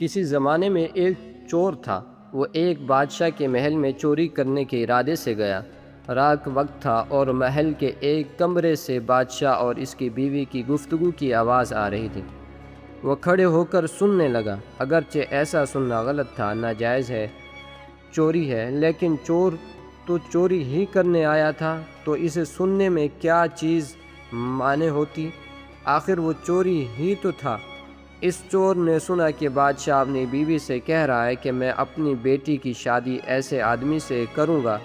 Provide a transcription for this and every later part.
کسی زمانے میں ایک چور تھا۔ وہ ایک بادشاہ کے محل میں چوری کرنے کے ارادے سے گیا۔ رات وقت تھا اور محل کے ایک کمرے سے بادشاہ اور اس کی بیوی کی گفتگو کی آواز آ رہی تھی۔ وہ کھڑے ہو کر سننے لگا۔ اگرچہ ایسا سننا غلط تھا، ناجائز ہے، چوری ہے، لیکن چور تو چوری ہی کرنے آیا تھا، تو اسے سننے میں کیا چیز مانے ہوتی؟ آخر وہ چوری ہی تو تھا۔ اس چور نے سنا کہ بادشاہ اپنی بیوی سے کہہ رہا ہے کہ میں اپنی بیٹی کی شادی ایسے آدمی سے کروں گا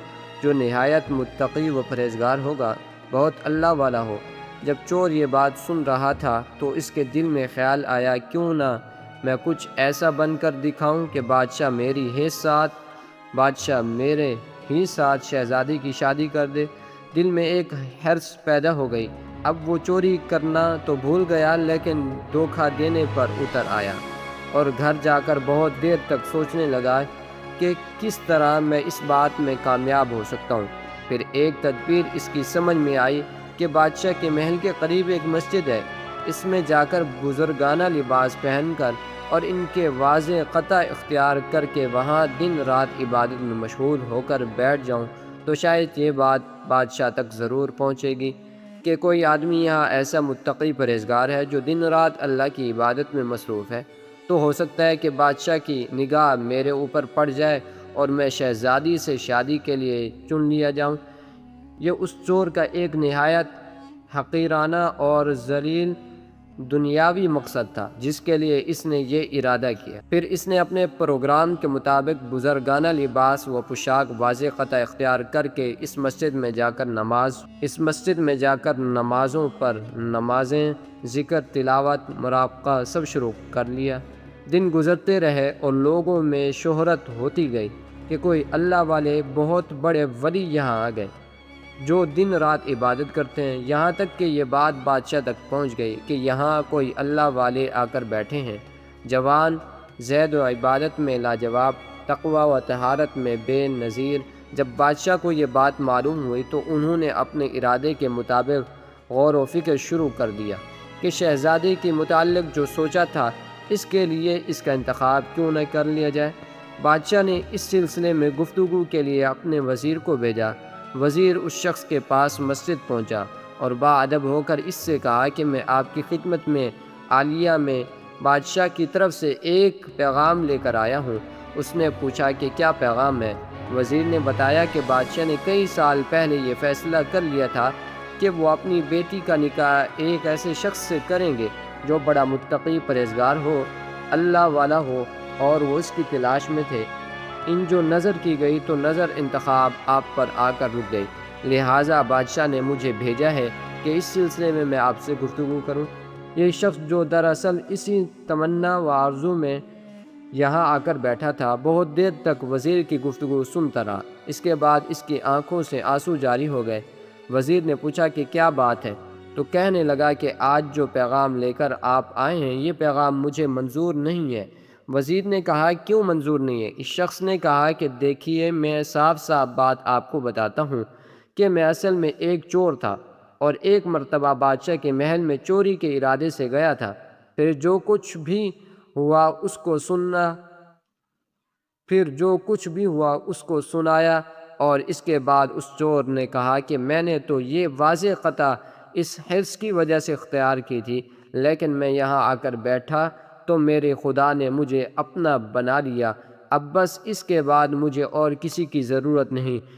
جو نہایت متقی و پرہیزگار ہوگا، بہت اللہ والا ہو۔ جب چور یہ بات سن رہا تھا تو اس کے دل میں خیال آیا، کیوں نہ میں کچھ ایسا بن کر دکھاؤں کہ بادشاہ میرے ہی ساتھ شہزادی کی شادی کر دے۔ دل میں ایک حرص پیدا ہو گئی۔ اب وہ چوری کرنا تو بھول گیا، لیکن دھوکہ دینے پر اتر آیا اور گھر جا کر بہت دیر تک سوچنے لگا کہ کس طرح میں اس بات میں کامیاب ہو سکتا ہوں۔ پھر ایک تدبیر اس کی سمجھ میں آئی کہ بادشاہ کے محل کے قریب ایک مسجد ہے، اس میں جا کر بزرگانہ لباس پہن کر اور ان کے واضح قطع اختیار کر کے وہاں دن رات عبادت میں مشغول ہو کر بیٹھ جاؤں تو شاید یہ بات بادشاہ تک ضرور پہنچے گی کہ کوئی آدمی یہاں ایسا متقی پرہیزگار ہے جو دن رات اللہ کی عبادت میں مصروف ہے۔ تو ہو سکتا ہے کہ بادشاہ کی نگاہ میرے اوپر پڑ جائے اور میں شہزادی سے شادی کے لیے چن لیا جاؤں۔ یہ اس چور کا ایک نہایت حقیرانہ اور ذلیل دنیاوی مقصد تھا جس کے لیے اس نے یہ ارادہ کیا۔ پھر اس نے اپنے پروگرام کے مطابق بزرگانہ لباس و پوشاک واضح قطع اختیار کر کے اس مسجد میں جا کر نمازوں پر نمازیں، ذکر، تلاوت، مراقبہ سب شروع کر لیا۔ دن گزرتے رہے اور لوگوں میں شہرت ہوتی گئی کہ کوئی اللہ والے بہت بڑے ولی یہاں آ گئے جو دن رات عبادت کرتے ہیں، یہاں تک کہ یہ بات بادشاہ تک پہنچ گئی کہ یہاں کوئی اللہ والے آ کر بیٹھے ہیں، جوان، زہد و عبادت میں لاجواب، تقویٰ و طہارت میں بے نظیر۔ جب بادشاہ کو یہ بات معلوم ہوئی تو انہوں نے اپنے ارادے کے مطابق غور و فکر شروع کر دیا کہ شہزادی کے متعلق جو سوچا تھا اس کے لیے اس کا انتخاب کیوں نہ کر لیا جائے۔ بادشاہ نے اس سلسلے میں گفتگو کے لیے اپنے وزیر کو بھیجا۔ وزیر اس شخص کے پاس مسجد پہنچا اور باادب ہو کر اس سے کہا کہ میں آپ کی خدمت میں عالیہ میں بادشاہ کی طرف سے ایک پیغام لے کر آیا ہوں۔ اس نے پوچھا کہ کیا پیغام ہے؟ وزیر نے بتایا کہ بادشاہ نے کئی سال پہلے یہ فیصلہ کر لیا تھا کہ وہ اپنی بیٹی کا نکاح ایک ایسے شخص سے کریں گے جو بڑا متقی پرہیزگار ہو، اللہ والا ہو، اور وہ اس کی تلاش میں تھے۔ ان جو نظر کی گئی تو نظر انتخاب آپ پر آ کر رک گئی، لہٰذا بادشاہ نے مجھے بھیجا ہے کہ اس سلسلے میں میں آپ سے گفتگو کروں۔ یہ شخص جو دراصل اسی تمنا و آرزو میں یہاں آ کر بیٹھا تھا، بہت دیر تک وزیر کی گفتگو سنتا رہا۔ اس کے بعد اس کی آنکھوں سے آنسو جاری ہو گئے۔ وزیر نے پوچھا کہ کیا بات ہے؟ تو کہنے لگا کہ آج جو پیغام لے کر آپ آئے ہیں یہ پیغام مجھے منظور نہیں ہے۔ وزیر نے کہا، کیوں منظور نہیں ہے؟ اس شخص نے کہا کہ دیکھیے، میں صاف صاف بات آپ کو بتاتا ہوں کہ میں اصل میں ایک چور تھا اور ایک مرتبہ بادشاہ کے محل میں چوری کے ارادے سے گیا تھا۔ پھر جو کچھ بھی ہوا اس کو سنایا اور اس کے بعد اس چور نے کہا کہ میں نے تو یہ واضح قطع اس حرص کی وجہ سے اختیار کی تھی، لیکن میں یہاں آ کر بیٹھا تو میرے خدا نے مجھے اپنا بنا لیا۔ اب بس اس کے بعد مجھے اور کسی کی ضرورت نہیں۔